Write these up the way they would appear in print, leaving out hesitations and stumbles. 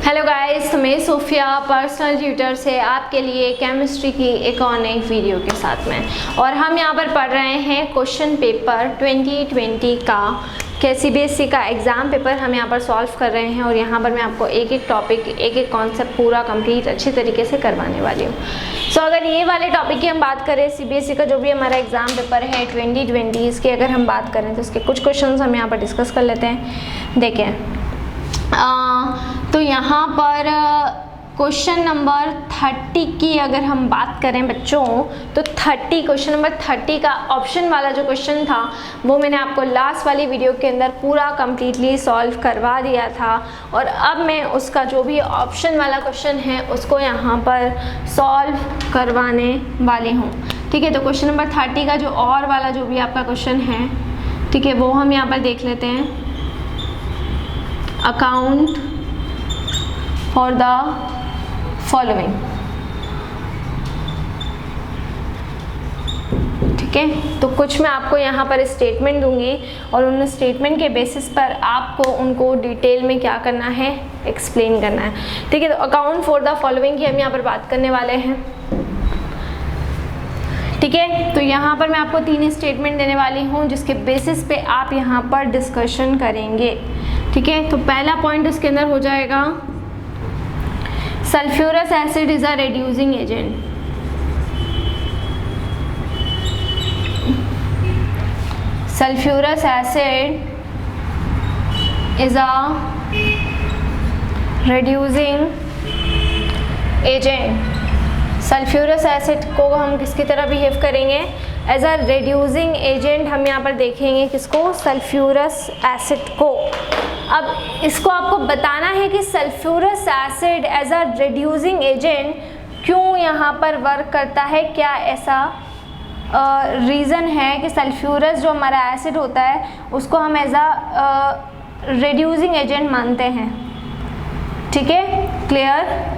Hello guys, मैं Sophia personal tutor से आपके लिए केमिस्ट्री की एक और नई वीडियो के साथ में। और हम यहाँ पर पढ़ रहे हैं क्वेश्चन पेपर 2020 का CBSE का एग्ज़ाम पेपर हम यहाँ पर सॉल्व कर रहे हैं। और यहाँ पर मैं आपको एक एक टॉपिक एक एक कॉन्सेप्ट पूरा कंप्लीट अच्छी तरीके से करवाने वाली हूँ। सो अगर ये वाले टॉपिक की हम बात करें, CBSE का जो भी हमारा एग्ज़ाम पेपर है 2020 की अगर हम बात करें तो उसके कुछ क्वेश्चन हम यहाँ पर डिस्कस कर लेते हैं। देखें तो यहाँ पर क्वेश्चन नंबर 30 की अगर हम बात करें बच्चों, तो क्वेश्चन नंबर 30 का ऑप्शन वाला जो क्वेश्चन था वो मैंने आपको लास्ट वाली वीडियो के अंदर पूरा कंप्लीटली सॉल्व करवा दिया था। और अब मैं उसका जो भी ऑप्शन वाला क्वेश्चन है उसको यहाँ पर सॉल्व करवाने वाली हूँ। ठीक है, तो क्वेश्चन नंबर 30 का जो और वाला जो भी आपका क्वेश्चन है, ठीक है, वो हम यहाँ पर देख लेते हैं। Account for the following. ठीक है, तो कुछ मैं आपको यहाँ पर स्टेटमेंट दूंगी और उन स्टेटमेंट के बेसिस पर आपको उनको डिटेल में क्या करना है, एक्सप्लेन करना है। ठीक है, तो अकाउंट फॉर द फॉलोइंग की हम यहाँ पर बात करने वाले हैं। ठीक है, तो यहाँ पर मैं आपको 3 स्टेटमेंट देने वाली हूँ जिसके बेसिस पे आप यहाँ पर डिस्कशन करेंगे। ठीक है, तो पहला पॉइंट उसके अंदर हो जाएगा sulphurous acid is a reducing agent. Sulphurous acid is a reducing agent. Sulphurous acid को हम किसकी तरह बिहेव करेंगे, एज अ रेड्यूसिंग एजेंट। हम यहाँ पर देखेंगे किसको, सल्फ्यूरस एसिड को। अब इसको आपको बताना है कि sulphurous acid as a reducing agent क्यों यहाँ पर वर्क करता है, क्या ऐसा रीज़न है कि सल्फ्यूरस जो हमारा एसिड होता है उसको हम एज अ रेड्यूसिंग एजेंट मानते हैं। ठीक है, क्लियर।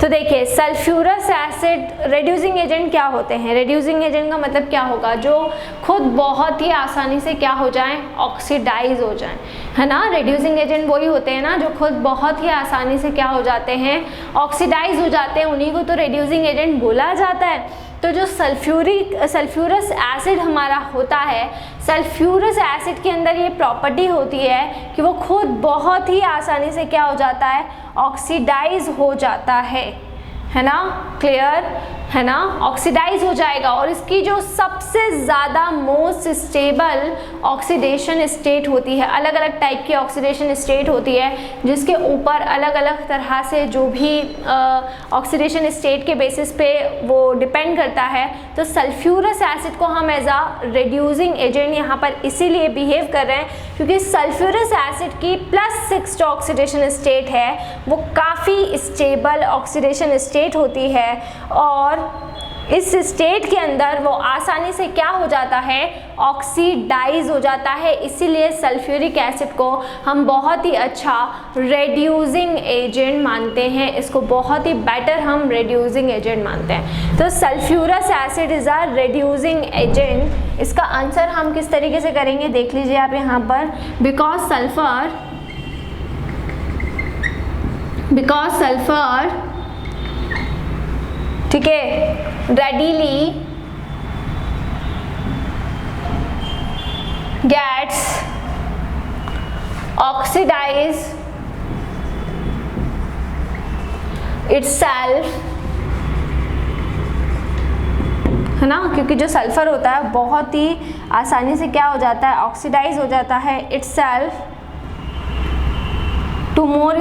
तो देखिए, सल्फ्यूरस एसिड रेड्यूसिंग एजेंट क्या होते हैं। रेड्यूसिंग एजेंट का मतलब क्या होगा, जो खुद बहुत ही आसानी से क्या हो जाएं, ऑक्सीडाइज हो जाएं, है ना। रेड्यूसिंग एजेंट वही होते हैं ना जो खुद बहुत ही आसानी से क्या हो जाते हैं, ऑक्सीडाइज हो जाते हैं, उन्हीं को तो रेड्यूसिंग एजेंट बोला जाता है। तो जो सल्फ्यूरस एसिड हमारा होता है, सल्फ्यूरस एसिड के अंदर ये प्रॉपर्टी होती है कि वो खुद बहुत ही आसानी से क्या हो जाता है, ऑक्सीडाइज हो जाता है ना, क्लियर है ना, ऑक्सीडाइज हो जाएगा। और इसकी जो सबसे ज़्यादा मोस्ट स्टेबल ऑक्सीडेशन स्टेट होती है, अलग अलग टाइप की ऑक्सीडेशन स्टेट होती है जिसके ऊपर अलग अलग तरह से जो भी ऑक्सीडेशन स्टेट के बेसिस पे वो डिपेंड करता है। तो सल्फ्यूरस एसिड को हम एज आ रेड्यूसिंग एजेंट यहाँ पर इसीलिए बिहेव कर रहे हैं क्योंकि सल्फ्यूरस एसिड की +6 जो ऑक्सीडेशन स्टेट है वो काफ़ी स्टेबल ऑक्सीडेशन स्टेट होती है। और इस स्टेट के अंदर वो आसानी से क्या हो जाता है, ऑक्सीडाइज हो जाता है। इसीलिए सल्फ्यूरिक एसिड को हम बहुत ही अच्छा रेड्यूसिंग एजेंट मानते हैं, इसको बहुत ही बेटर हम रेड्यूसिंग एजेंट मानते हैं। तो sulphurous acid is a reducing agent. इसका आंसर हम किस तरीके से करेंगे देख लीजिए आप यहाँ पर। बिकॉज सल्फर ठीक है, readily gets oxidized itself, है ना, क्योंकि जो सल्फर होता है बहुत ही आसानी से क्या हो जाता है, ऑक्सीडाइज हो जाता है itself to more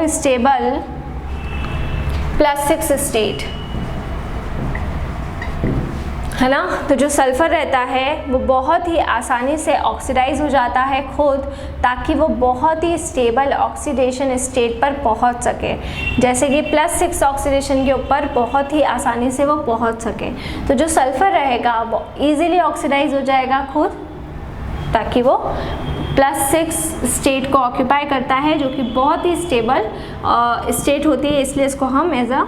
stable +6 state, है ना। तो जो सल्फर रहता है वो बहुत ही आसानी से ऑक्सीडाइज हो जाता है खुद, ताकि वो बहुत ही स्टेबल ऑक्सीडेशन स्टेट पर पहुंच सके, जैसे कि +6 ऑक्सीडेशन के ऊपर बहुत ही आसानी से वो पहुंच सके। तो जो सल्फर रहेगा वो इजीली ऑक्सीडाइज हो जाएगा खुद, ताकि वो +6 स्टेट को ऑक्यूपाई करता है जो कि बहुत ही स्टेबल स्टेट होती है, इसलिए इसको हम एज अ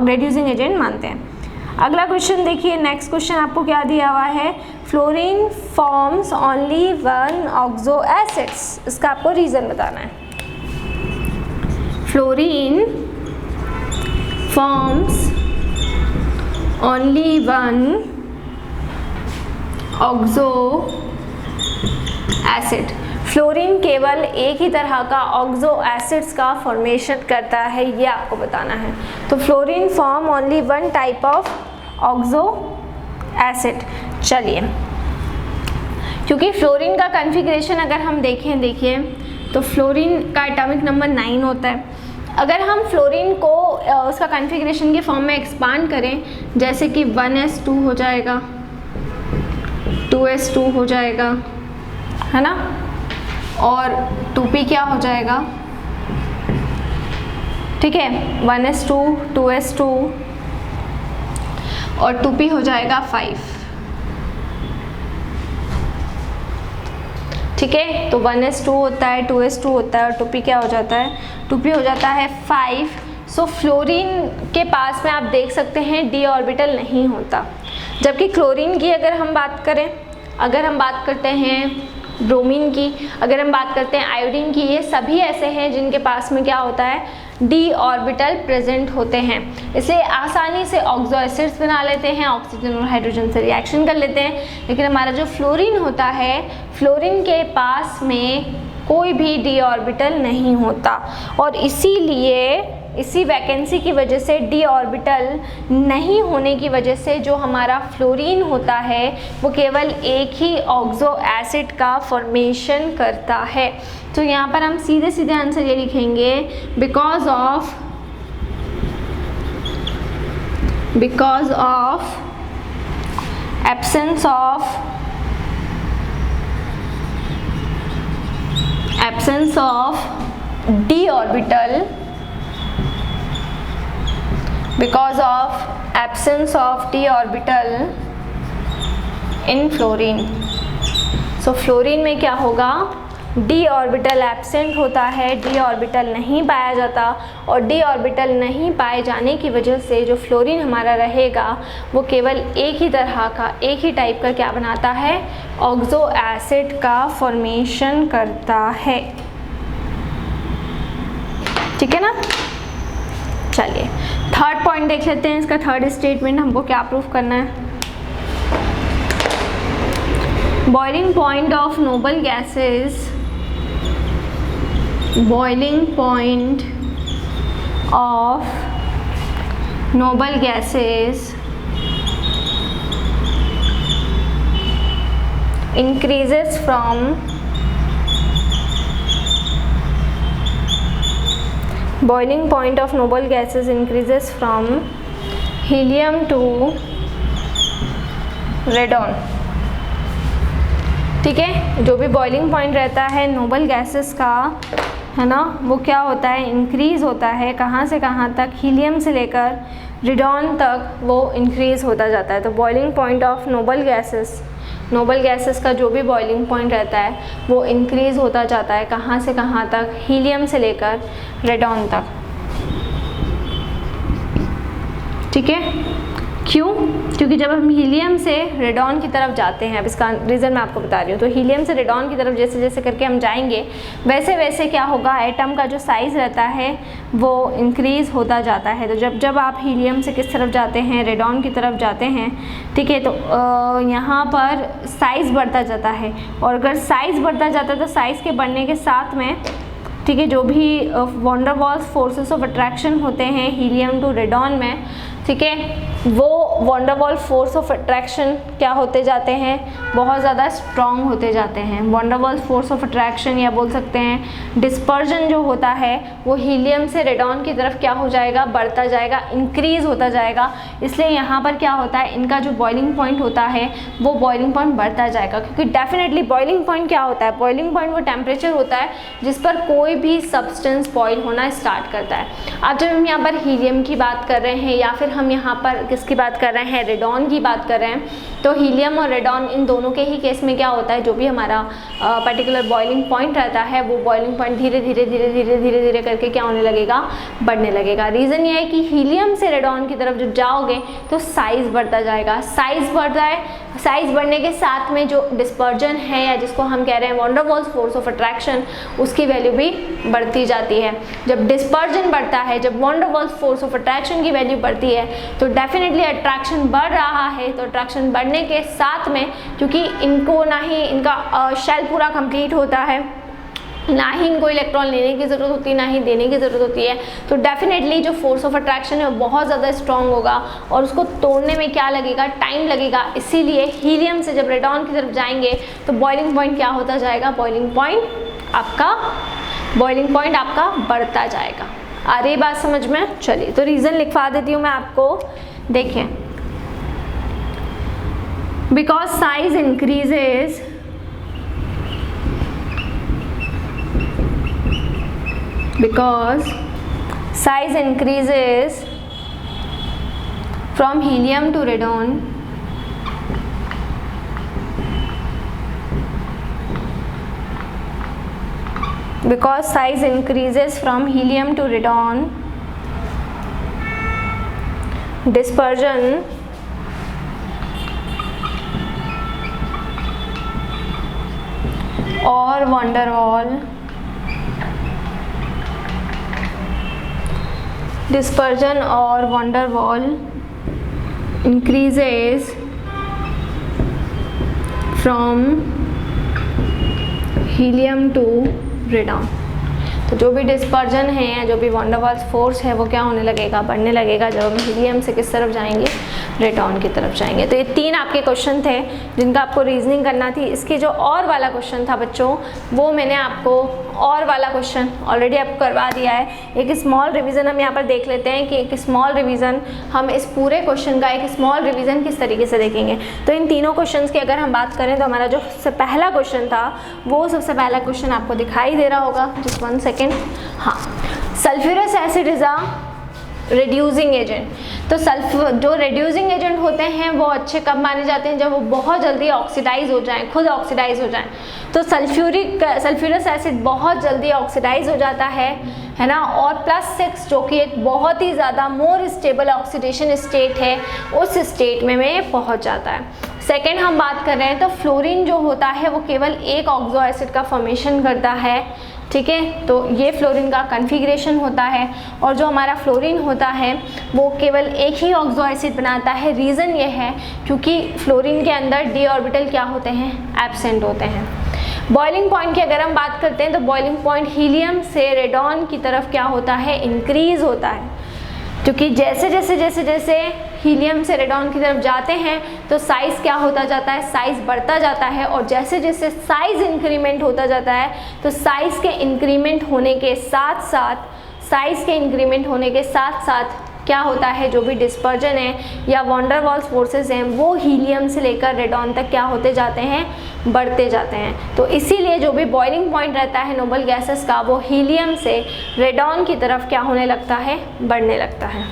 रेड्यूसिंग एजेंट मानते हैं। अगला क्वेश्चन देखिए, नेक्स्ट क्वेश्चन आपको क्या दिया हुआ है, fluorine forms only one oxo acids, इसका आपको रीज़न बताना है। Fluorine forms only one oxo acid, fluorine केवल एक ही तरह का ऑक्सो एसिड्स का फॉर्मेशन करता है, ये आपको बताना है। तो fluorine form only one type of oxo acid. चलिए, क्योंकि फ्लोरीन का कॉन्फ़िगरेशन अगर हम देखें, देखिए तो फ्लोरीन का एटॉमिक नंबर 9 होता है। अगर हम फ्लोरीन को उसका कॉन्फ़िगरेशन के फॉर्म में एक्सपांड करें, जैसे कि 1s2 हो जाएगा, 2s2 हो जाएगा, है ना, और 2p क्या हो जाएगा, ठीक है, 1s2, 2s2 और 2p हो जाएगा 5, ठीक है। तो 1s2 होता है, 2s2 होता है और 2p क्या हो जाता है, 2p हो जाता है 5। सो फ्लोरीन के पास में आप देख सकते हैं d ऑर्बिटल नहीं होता, जबकि क्लोरीन की अगर हम बात करें, अगर हम बात करते हैं ब्रोमीन की, अगर हम बात करते हैं आयोडीन की, ये सभी ऐसे हैं जिनके पास में क्या होता है, डी ऑर्बिटल प्रेजेंट होते हैं, इसलिए आसानी से ऑक्सो एसिड्स बना लेते हैं, ऑक्सीजन और हाइड्रोजन से रिएक्शन कर लेते हैं। लेकिन हमारा जो फ्लोरीन होता है, फ्लोरीन के पास में कोई भी डी ऑर्बिटल नहीं होता, और इसीलिए इसी वैकेंसी की वजह से डी ऑर्बिटल नहीं होने की वजह से जो हमारा फ्लोरीन होता है वो केवल एक ही ऑक्सो एसिड का फॉर्मेशन करता है। तो यहाँ पर हम सीधे सीधे आंसर ये लिखेंगे, because of absence of D orbital, because of absence of d orbital in fluorine। so fluorine में क्या होगा, d ऑर्बिटल एब्सेंट होता है, d ऑर्बिटल नहीं पाया जाता, और d ऑर्बिटल नहीं पाए जाने की वजह से जो फ्लोरीन हमारा रहेगा वो केवल एक ही तरह का, एक ही टाइप का क्या बनाता है, ऑक्सो एसिड का फॉर्मेशन करता है, ठीक है ना। चलिए थर्ड पॉइंट देख लेते हैं, इसका थर्ड स्टेटमेंट हमको क्या प्रूफ करना है। Boiling point of noble gases, boiling point of noble gases increases from boiling point of noble gases increases from helium to radon, ठीक है। जो भी बॉइलिंग पॉइंट रहता है नोबल गैसेस का, है ना, वो क्या होता है, इंक्रीज़ होता है, कहाँ से कहाँ तक, हीलियम से लेकर रेडॉन तक वो इंक्रीज़ होता जाता है। तो boiling point of noble gases का जो भी बॉइलिंग पॉइंट रहता है वो इंक्रीज़ होता जाता है, कहाँ से कहाँ तक, हीलियम से लेकर रेडॉन तक, ठीक है। क्यों? क्योंकि जब हम हीलियम से रेडॉन की तरफ जाते हैं, अब इसका रीज़न मैं आपको बता रही हूँ, तो हीलियम से रेडॉन की तरफ जैसे जैसे करके हम जाएंगे वैसे वैसे क्या होगा, एटम का जो साइज़ रहता है वो इंक्रीज़ होता जाता है। तो जब आप हीलियम से किस तरफ जाते हैं, रेडॉन की तरफ जाते हैं, ठीक है, तो यहाँ पर साइज़ बढ़ता जाता है, और अगर साइज़ बढ़ता जाता है तो साइज़ के बढ़ने के साथ में, ठीक है, जो भी van der Waals forces of attraction होते हैं हीलियम टू रेडॉन में, ठीक है, वो van der Waals force of attraction क्या होते जाते हैं, बहुत ज़्यादा स्ट्रॉन्ग होते जाते हैं। Van der Waals force of attraction या बोल सकते हैं डिस्पर्जन जो होता है वो हीलियम से रेडॉन की तरफ क्या हो जाएगा, बढ़ता जाएगा, इंक्रीज़ होता जाएगा। इसलिए यहाँ पर क्या होता है, इनका जो बॉइलिंग पॉइंट होता है वो बॉइलिंग पॉइंट बढ़ता जाएगा, क्योंकि डेफिनेटली बॉइलिंग पॉइंट क्या होता है, बॉइलिंग पॉइंट वो टेम्परेचर होता है जिस पर कोई भी सब्सटेंस बॉइल होना स्टार्ट करता है। अब जब हम यहाँ पर हीलियम की बात कर रहे हैं या फिर हम यहाँ पर किसकी बात कर रहे हैं, रेडॉन की बात कर रहे हैं। तो हीलियम और रेडॉन इन दोनों के ही केस में क्या होता है, जो भी हमारा पर्टिकुलर बॉइलिंग पॉइंट रहता है वो बॉइलिंग पॉइंट धीरे धीरे धीरे धीरे धीरे धीरे करके क्या होने लगेगा, बढ़ने लगेगा। रीज़न ये है कि हीलियम से रेडॉन की तरफ जब जाओगे तो साइज़ बढ़ता जाएगा, साइज़ बढ़ता है, साइज़ बढ़ने के साथ में जो डिस्पर्जन है या जिसको हम कह रहे हैं van der Waals force of attraction, उसकी वैल्यू भी बढ़ती जाती है। जब डिस्पर्जन बढ़ता है, जब van der Waals force of attraction की वैल्यू बढ़ती है तो डेफिनेटली अट्रैक्शन बढ़ रहा है। तो अट्रैक्शन बढ़ने के साथ में, क्योंकि इनको ना ही इनका शेल पूरा कंप्लीट होता है, ना ही इनको इलेक्ट्रॉन लेने की ज़रूरत होती है, ना ही देने की ज़रूरत होती है, तो डेफिनेटली जो फोर्स ऑफ अट्रैक्शन है वो बहुत ज़्यादा स्ट्रॉन्ग होगा और उसको तोड़ने में क्या लगेगा, टाइम लगेगा। इसीलिए हीलियम से जब रेडॉन की तरफ जाएंगे तो बॉइलिंग पॉइंट क्या होता जाएगा, बॉइलिंग पॉइंट आपका बढ़ता जाएगा। आ रही बात समझ में? चलिए तो रीज़न लिखवा देती हूँ मैं आपको। देखिए, because size increases from helium to radon, because size increases from helium to radon, dispersion or van der Waal increases from helium to radon। तो जो भी डिस्पर्जन है या जो भी वॉन डर वाल्स फोर्स है वो क्या होने लगेगा, बढ़ने लगेगा जब हम हीलियम से किस तरफ जाएंगे, रेडॉन की तरफ जाएंगे। तो ये 3 आपके क्वेश्चन थे जिनका आपको रीजनिंग करना थी। इसके जो और वाला क्वेश्चन था बच्चों, वो मैंने आपको और वाला क्वेश्चन ऑलरेडी आपको करवा दिया है। एक स्मॉल रिवीजन हम यहाँ पर देख लेते हैं कि एक स्मॉल रिवीजन, हम इस पूरे क्वेश्चन का एक स्मॉल रिवीजन किस तरीके से देखेंगे। तो इन तीनों क्वेश्चन की अगर हम बात करें तो हमारा जो सबसे पहला क्वेश्चन था वो सबसे पहला क्वेश्चन आपको दिखाई दे रहा होगा, जस्ट 1 सेकेंड। हाँ, sulphurous acid is a reducing agent. तो जो रिड्यूसिंग एजेंट होते हैं वो अच्छे कब माने जाते हैं, जब वो बहुत जल्दी ऑक्सीडाइज हो जाएं, खुद ऑक्सीडाइज हो जाएं। तो सल्फ्यूरस एसिड बहुत जल्दी ऑक्सीडाइज हो जाता है ना, और +6 जो कि एक बहुत ही ज़्यादा मोर स्टेबल ऑक्सीडेशन स्टेट है, उस स्टेट में पहुंच जाता है। सेकेंड हम बात कर रहे हैं तो फ्लोरीन जो होता है वो केवल एक ऑक्सो एसिड का फॉर्मेशन करता है, ठीक है। तो ये फ्लोरीन का कन्फिग्रेशन होता है और जो हमारा फ्लोरीन होता है वो केवल एक ही ऑक्सो एसिड बनाता है। रीज़न ये है क्योंकि फ्लोरीन के अंदर डी ऑर्बिटल क्या होते हैं, एब्सेंट होते हैं। बॉइलिंग पॉइंट की अगर हम बात करते हैं तो बॉइलिंग पॉइंट हीलियम से रेडॉन की तरफ क्या होता है, इंक्रीज होता है, क्योंकि जैसे हीलियम से रेडॉन की तरफ जाते हैं तो साइज़ क्या होता जाता है, साइज़ बढ़ता जाता है। और जैसे जैसे साइज़ इंक्रीमेंट होता जाता है तो साइज़ के इंक्रीमेंट होने के साथ साथ क्या होता है, जो भी डिस्पर्जन है या वॉन डर वाल्स फोर्सेस हैं वो हीलियम से लेकर रेडॉन तक क्या होते जाते हैं, बढ़ते जाते हैं। तो इसीलिए जो भी बॉइलिंग पॉइंट रहता है नोबल गैसेस का वो हीलियम से रेडॉन की तरफ क्या होने लगता है, बढ़ने लगता है,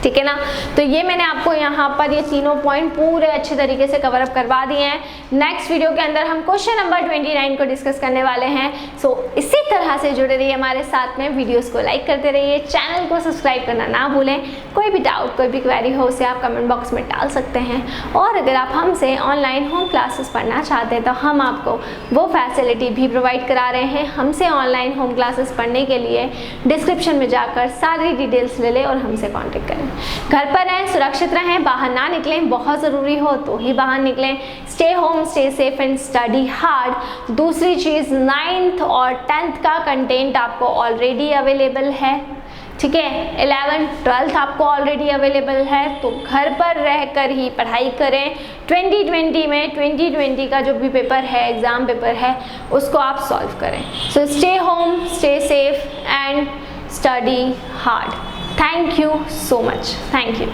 ठीक है ना। तो ये मैंने आपको यहाँ पर ये तीनों पॉइंट पूरे अच्छे तरीके से कवर अप करवा दिए हैं। नेक्स्ट वीडियो के अंदर हम क्वेश्चन नंबर 29 को डिस्कस करने वाले हैं। सो इसी तरह से जुड़े रहिए हमारे साथ में, वीडियोस को लाइक करते रहिए, चैनल को सब्सक्राइब करना ना भूलें। कोई भी डाउट, कोई भी क्वेरी हो उसे आप कमेंट बॉक्स में डाल सकते हैं। और अगर आप हमसे ऑनलाइन होम क्लासेस पढ़ना चाहते हैं तो हम आपको वो फैसिलिटी भी प्रोवाइड करा रहे हैं। हमसे ऑनलाइन होम क्लासेस पढ़ने के लिए डिस्क्रिप्शन में जाकर सारी डिटेल्स ले लें और हमसे कॉन्टेक्ट करें। घर पर रहें, सुरक्षित रहें, बाहर ना निकलें, बहुत ज़रूरी हो तो ही बाहर निकलें। Stay home, stay safe and study hard. दूसरी चीज़ 9th और 10th का कंटेंट आपको ऑलरेडी अवेलेबल है, ठीक है। 11th 12th आपको ऑलरेडी अवेलेबल है, तो घर पर रहकर ही पढ़ाई करें। 2020 में 2020 का जो भी पेपर है, एग्ज़ाम पेपर है, उसको आप सॉल्व करें। So stay home, stay safe and study hard. Thank you so much. Thank you.